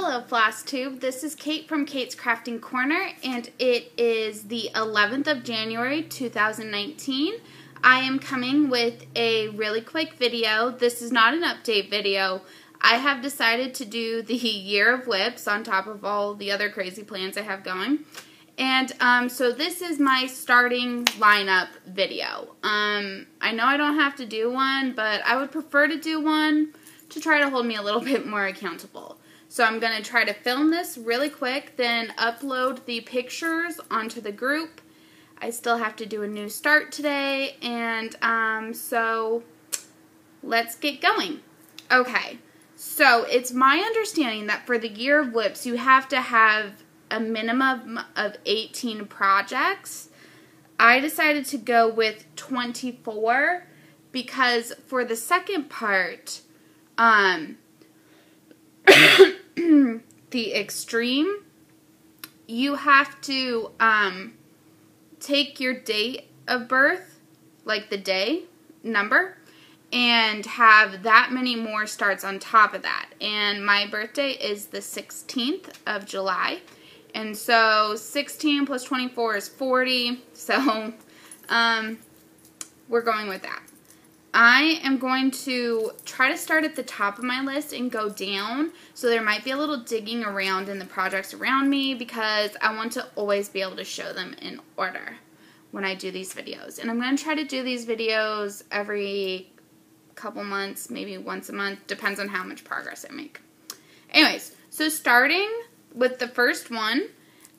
Hello Flosstube, this is Kate from Kate's Crafting Corner and it is the 11th of January 2019. I am coming with a really quick video. This is not an update video. I have decided to do the year of whips on top of all the other crazy plans I have going. And so this is my starting lineup video. I know I don't have to do one, but I would prefer to do one to try to hold me a little bit more accountable. So I'm going to try to film this really quick, then upload the pictures onto the group. I still have to do a new start today, and so let's get going. Okay, so it's my understanding that for the year of whips, you have to have a minimum of 18 projects. I decided to go with 24 because for the second part, the extreme, you have to take your date of birth, like the day number, and have that many more starts on top of that. And my birthday is the 16th of July. And so 16 plus 24 is 40. So we're going with that. I am going to try to start at the top of my list and go down, so there might be a little digging around in the projects around me because I want to always be able to show them in order when I do these videos. And I'm going to try to do these videos every couple months, maybe once a month, depends on how much progress I make. Anyways, so starting with the first one,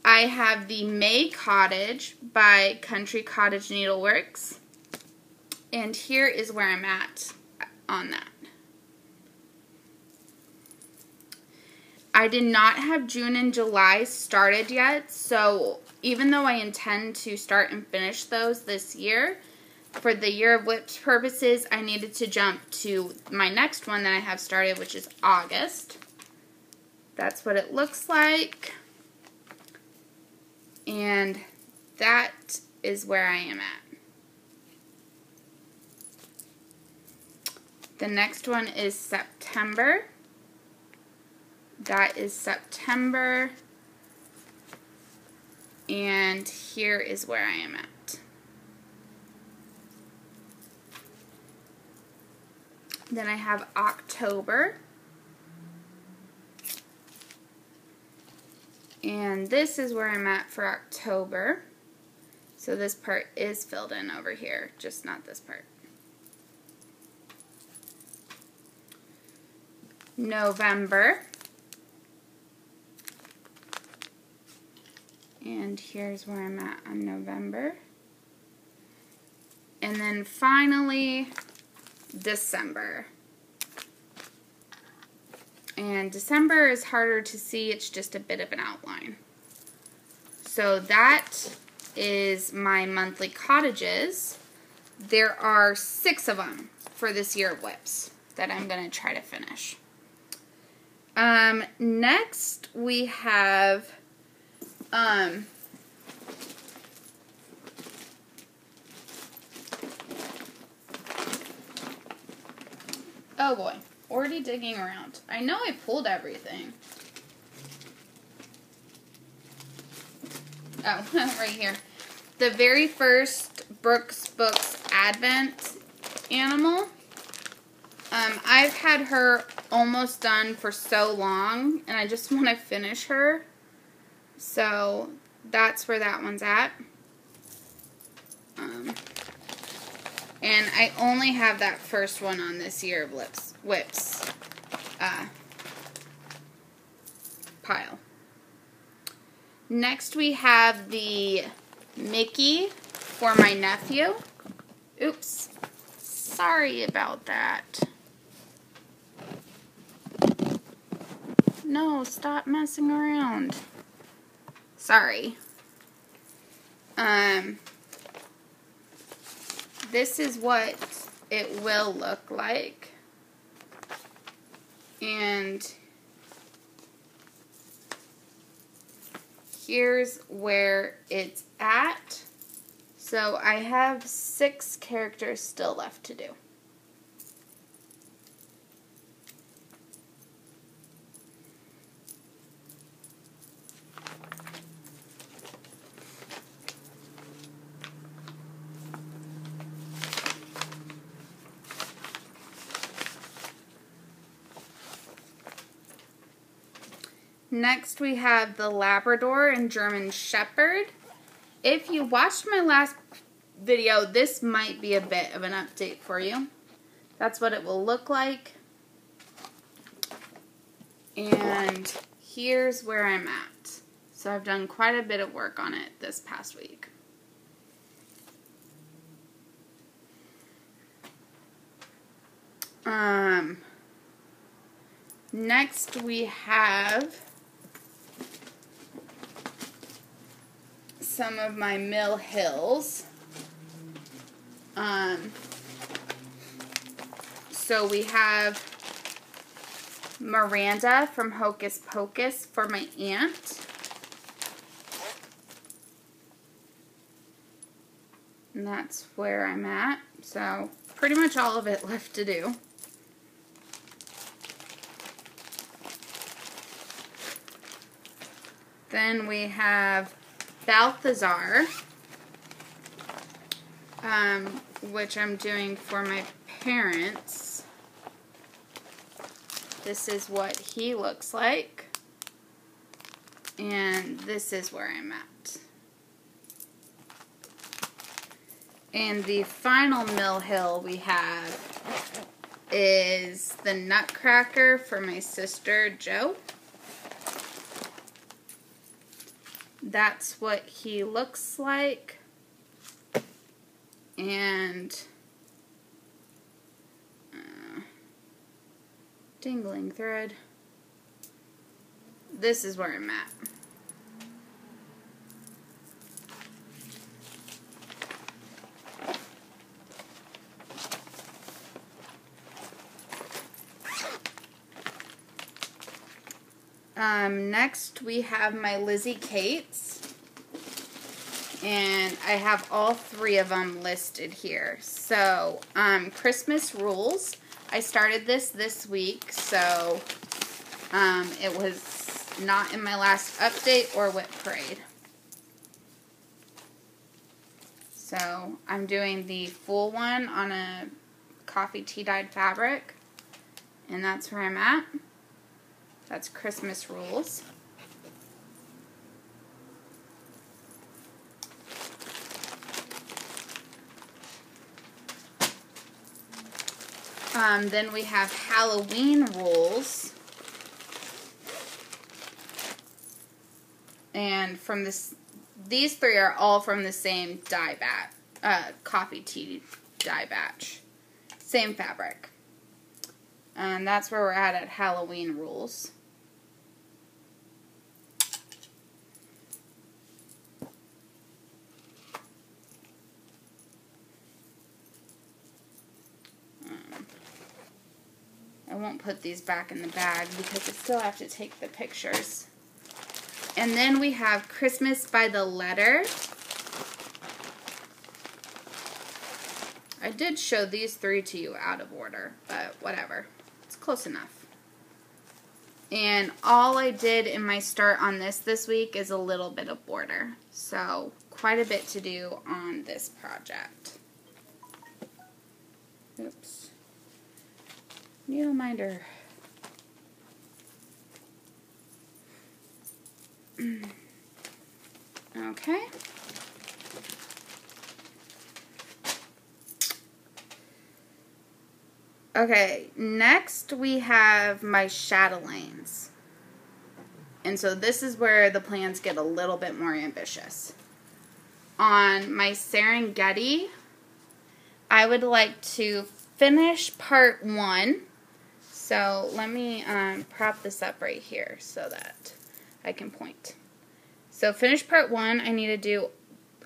I have the May Cottage by Country Cottage Needleworks. And here is where I'm at on that. I did not have June and July started yet, so even though I intend to start and finish those this year, for the year of whips purposes, I needed to jump to my next one that I have started, which is August. That's what it looks like. And that is where I am at. The next one is September. That is September. And here is where I am at. Then I have October. And this is where I'm at for October. So this part is filled in over here, just not this part. November, and here's where I'm at on November, and then finally December. And December is harder to see, it's just a bit of an outline. So that is my monthly cottages. There are 6 of them for this year of whips that I'm going to try to finish. Next we have, oh boy, already digging around. I know I pulled everything. Oh, right here. The very first Brooks Books Advent animal. I've had her almost done for so long, and I just want to finish her. So that's where that one's at. And I only have that first one on this year of whips pile. Next we have the Mickey for my nephew. Oops. Sorry about that. No, stop messing around. Sorry. This is what it will look like. And here's where it's at. So I have 6 characters still left to do. Next we have the Labrador and German Shepherd. If you watched my last video, this might be a bit of an update for you. That's what it will look like. And here's where I'm at. So I've done quite a bit of work on it this past week. Next we have some of my Mill Hills. So we have Miranda from Hocus Pocus for my aunt. And that's where I'm at. So pretty much all of it left to do. Then we have Balthazar, which I'm doing for my parents. This is what he looks like. And this is where I'm at. And the final Mill Hill we have is the Nutcracker for my sister, Jo. That's what he looks like. And dangling thread. This is where I'm at. Next we have my Lizzie Kates, and I have all three of them listed here. So, Christmas Rules. I started this week, so it was not in my last update or Whip Parade. So, I'm doing the full one on a coffee tea dyed fabric, and that's where I'm at. That's Christmas Rules. Then we have Halloween Rules. And from these three are all from the same dye batch, coffee tea dye batch. Same fabric. And that's where we're at Halloween Rules. I won't put these back in the bag because I still have to take the pictures. And then we have Christmas by the Letter. I did show these three to you out of order, but whatever. It's close enough. And all I did in my start on this week is a little bit of border. So quite a bit to do on this project. Oops. Needle minder. Okay. Okay, next we have my chatelaines. And so this is where the plans get a little bit more ambitious. On my Serengeti, I would like to finish part 1. So let me prop this up right here so that I can point. So finish part 1, I need to do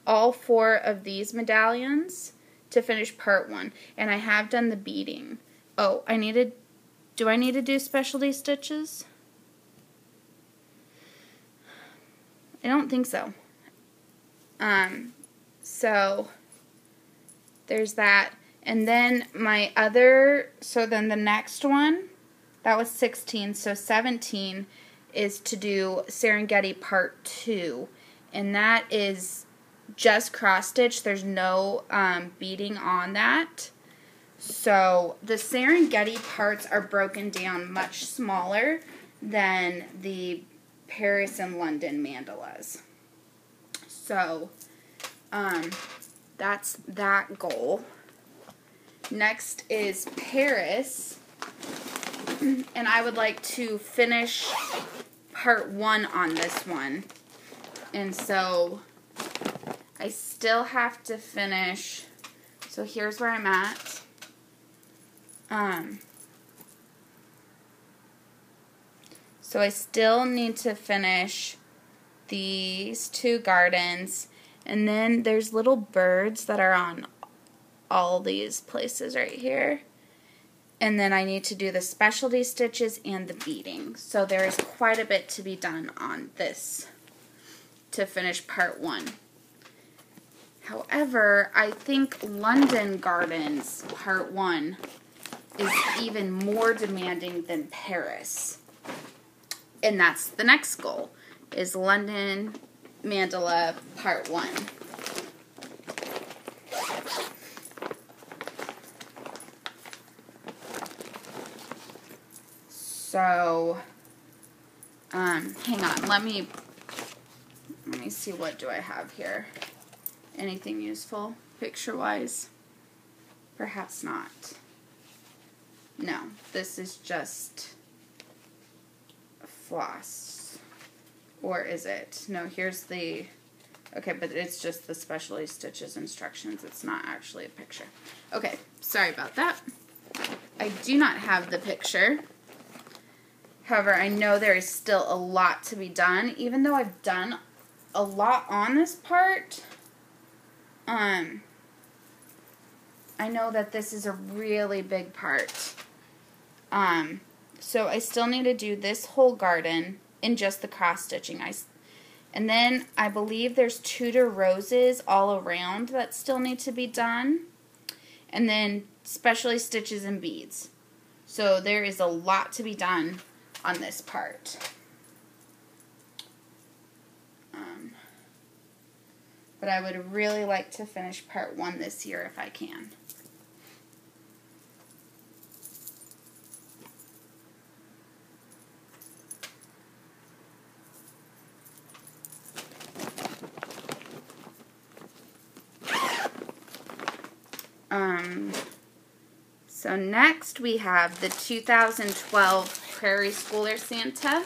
all 4 of these medallions to finish part 1. And I have done the beading. Oh, do I need to do specialty stitches? I don't think so. So there's that. And then then the next one, that was 16, so 17 is to do Serengeti Part 2. And that is just cross stitch. There's no beading on that. So the Serengeti parts are broken down much smaller than the Paris and London mandalas. So, that's that goal. Next is Paris, and I would like to finish part 1 on this one. And so, I still have to finish, so here's where I'm at. So I still need to finish these 2 gardens, and then there's little birds that are on all these places right here. And then I need to do the specialty stitches and the beading. So there is quite a bit to be done on this to finish part 1. However, I think London Gardens part 1 is even more demanding than Paris. And that's the next goal, is London Mandala Part 1. So, hang on, let me see, what do I have here? Anything useful, picture-wise? Perhaps not. No, this is just floss. Or is it? No, here's the... Okay, but it's just the specialty stitches instructions. It's not actually a picture. Okay, sorry about that. I do not have the picture. However, I know there is still a lot to be done. Even though I've done a lot on this part, I know that this is a really big part. So I still need to do this whole garden in just the cross stitching. And then I believe there's Tudor roses all around that still need to be done. And then specialty stitches and beads. So there is a lot to be done on this part. But I would really like to finish part 1 this year if I can. So next we have the 2012 Prairie Schooler Santa.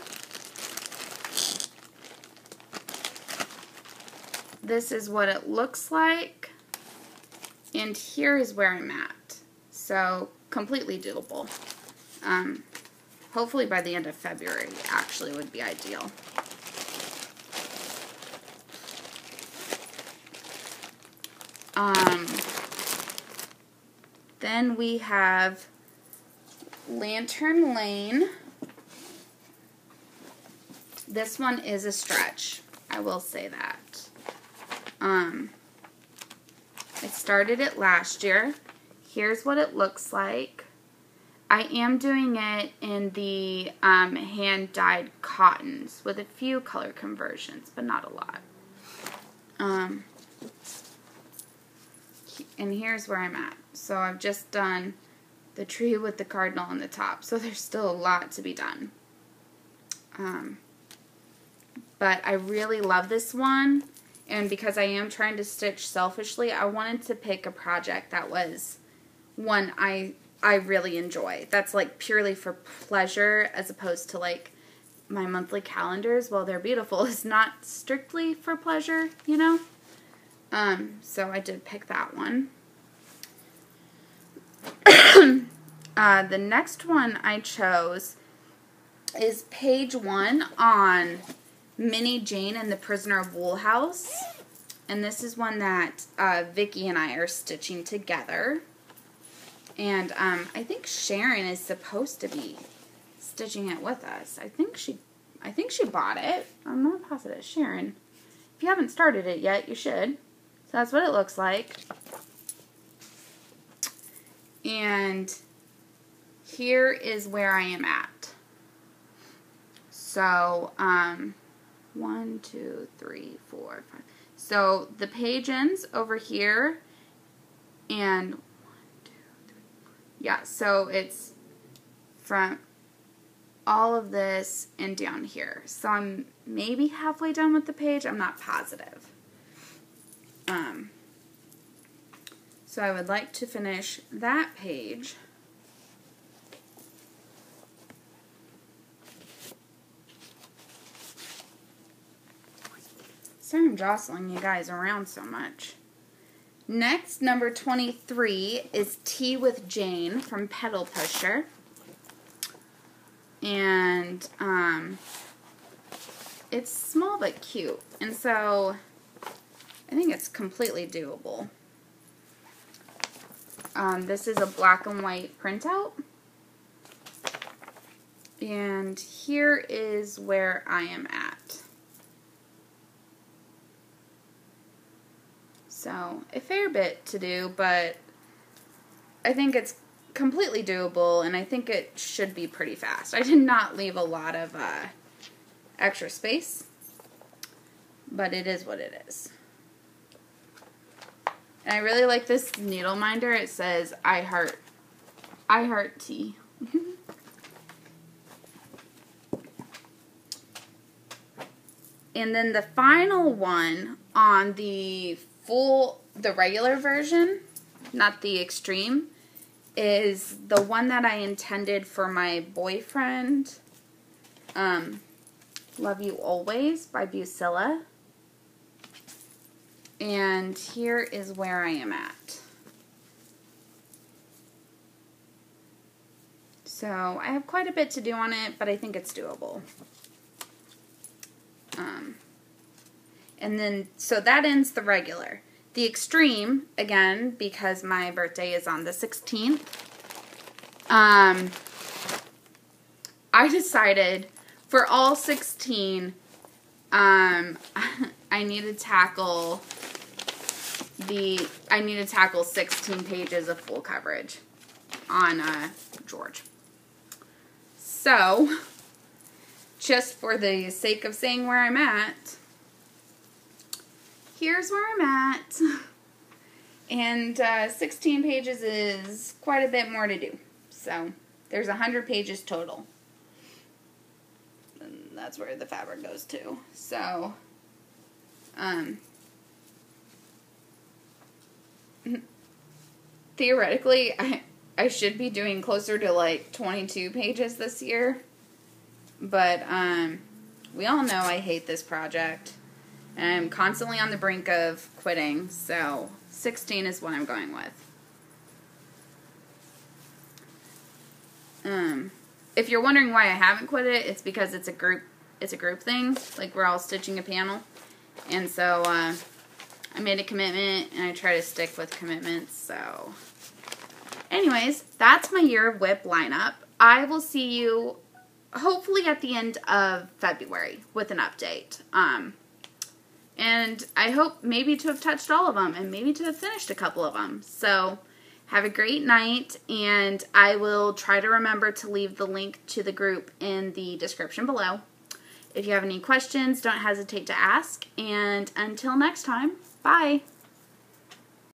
This is what it looks like, and here is where I'm at. So completely doable. Hopefully by the end of February actually would be ideal. Then we have Lantern Lane. This one is a stretch, I will say that. I started it last year. Here's what it looks like. I am doing it in the hand-dyed cottons with a few color conversions, but not a lot. And here's where I'm at. So I've just done the tree with the cardinal on the top, so there's still a lot to be done. But I really love this one, and because I am trying to stitch selfishly, I wanted to pick a project that was one I really enjoy. That's like purely for pleasure, as opposed to like my monthly calendars, while they're beautiful, is not strictly for pleasure, you know? So I did pick that one. The next one I chose is page 1 on Minnie Jane and the Prisoner of Wool House. And this is one that Vicki and I are stitching together. And I think Sharon is supposed to be stitching it with us. I think she bought it. I'm not positive. Sharon, if you haven't started it yet, you should. So that's what it looks like. And here is where I am at. So, 1, 2, 3, 4, 5. So the page ends over here, and 1, 2, 3, 4. Yeah, so it's from all of this and down here. So I'm maybe halfway done with the page. I'm not positive. So I would like to finish that page. Sorry I'm jostling you guys around so much. Next, number 23 is Tea with Jane from Pedal Pusher. And it's small but cute. And so I think it's completely doable. This is a black and white printout. And here is where I am at. So, a fair bit to do, but I think it's completely doable, and I think it should be pretty fast. I did not leave a lot of extra space, but it is what it is. And I really like this needle minder. It says, I heart tea. And then the final one on the regular version, not the extreme, is the one that I intended for my boyfriend. Love You Always by Busilla. And here is where I am at. So I have quite a bit to do on it, but I think it's doable. And then, so that ends the regular. The extreme, again, because my birthday is on the 16th, I decided for all 16, I need to tackle 16 pages of full coverage on George. So, just for the sake of saying where I'm at, here's where I'm at. And 16 pages is quite a bit more to do. So, there's 100 pages total. And that's where the fabric goes to. So, theoretically, I should be doing closer to like 22 pages this year. But we all know I hate this project. And I'm constantly on the brink of quitting. So 16 is what I'm going with. If you're wondering why I haven't quit it, it's because it's a group thing. Like, we're all stitching a panel. And so I made a commitment, and I try to stick with commitments. So anyways, that's my Year of WIP lineup. I will see you hopefully at the end of February with an update. And I hope maybe to have touched all of them and maybe to have finished a couple of them. So have a great night, and I will try to remember to leave the link to the group in the description below. If you have any questions, don't hesitate to ask. And until next time, bye.